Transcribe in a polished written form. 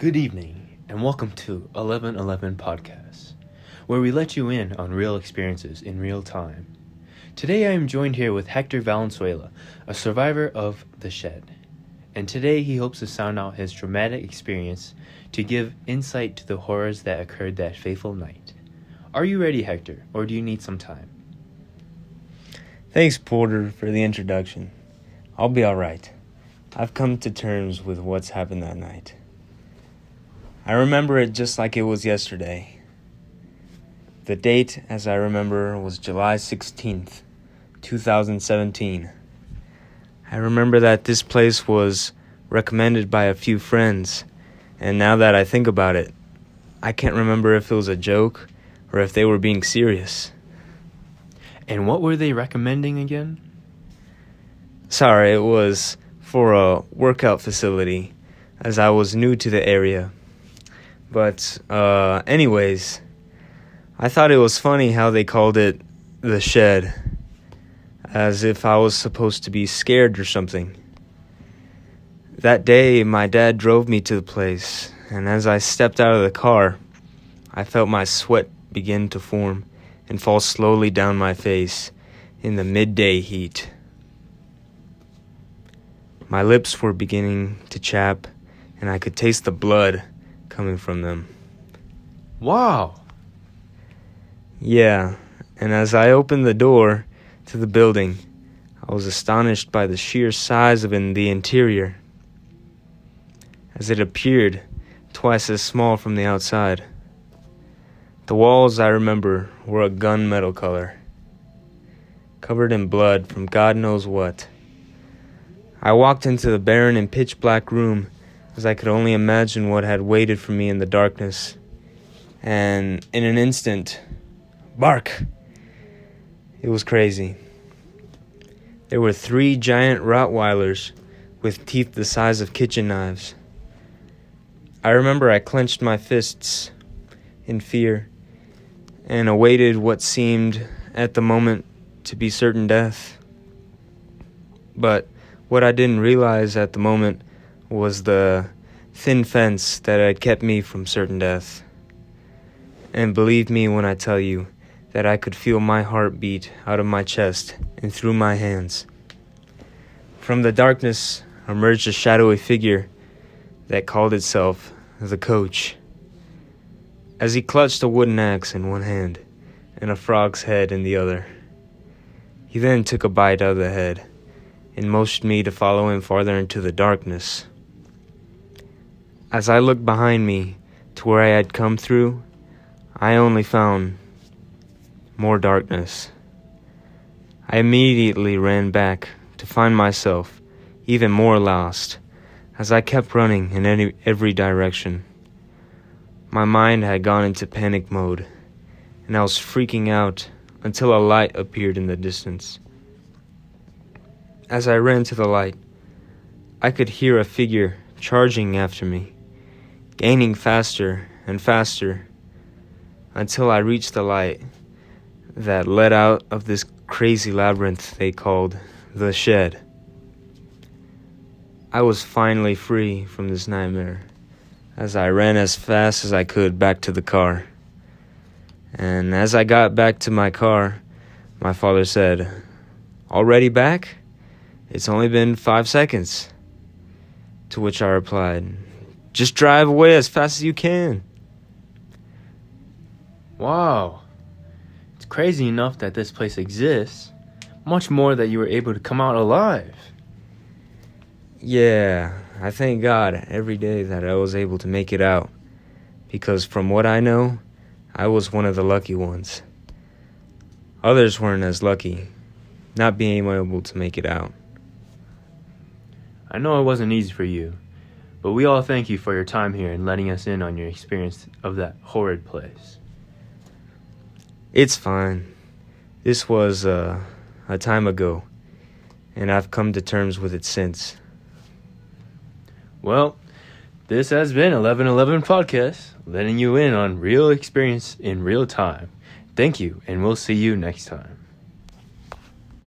Good evening, and welcome to 1111 Podcast, where we let you in on real experiences in real time. Today I am joined here with Hector Valenzuela, a survivor of the shed. And today he hopes to sound out his traumatic experience to give insight to the horrors that occurred that fateful night. Are you ready, Hector, or do you need some time? Thanks, Porter, for the introduction. I'll be all right. I've come to terms with what's happened that night. I remember it just like it was yesterday. The date, as I remember, was July 16th, 2017. I remember that this place was recommended by a few friends, and now that I think about it, I can't remember if it was a joke or if they were being serious. And what were they recommending again? Sorry, it was for a workout facility, as I was new to the area. But, anyways, I thought it was funny how they called it the shed, as if I was supposed to be scared or something. That day, my dad drove me to the place, and as I stepped out of the car, I felt my sweat begin to form and fall slowly down my face in the midday heat. My lips were beginning to chap, and I could taste the blood coming from them. Wow! Yeah, and as I opened the door to the building, I was astonished by the sheer size of the interior, as it appeared twice as small from the outside. The walls, I remember, were a gunmetal color, covered in blood from God knows what. I walked into the barren and pitch-black room as I could only imagine what had waited for me in the darkness. And in an instant, bark! It was crazy. There were 3 giant Rottweilers with teeth the size of kitchen knives. I remember I clenched my fists in fear and awaited what seemed at the moment to be certain death. But what I didn't realize at the moment was the thin fence that had kept me from certain death. And believe me when I tell you that I could feel my heart beat out of my chest and through my hands. From the darkness emerged a shadowy figure that called itself the coach, as he clutched a wooden axe in one hand and a frog's head in the other. He then took a bite out of the head and motioned me to follow him farther into the darkness. As I looked behind me to where I had come through, I only found more darkness. I immediately ran back to find myself even more lost as I kept running in every direction. My mind had gone into panic mode, and I was freaking out until a light appeared in the distance. As I ran to the light, I could hear a figure charging after me, gaining faster and faster until I reached the light that led out of this crazy labyrinth they called the shed. I was finally free from this nightmare as I ran as fast as I could back to the car. And as I got back to my car, my father said, "Already back? It's only been 5 seconds." To which I replied, "Just drive away as fast as you can." Wow. It's crazy enough that this place exists, much more that you were able to come out alive. Yeah, I thank God every day that I was able to make it out, because from what I know, I was one of the lucky ones. Others weren't as lucky, not being able to make it out. I know it wasn't easy for you, but we all thank you for your time here and letting us in on your experience of that horrid place. It's fine. This was a time ago, and I've come to terms with it since. Well, this has been 1111 Podcast, letting you in on real experience in real time. Thank you, and we'll see you next time.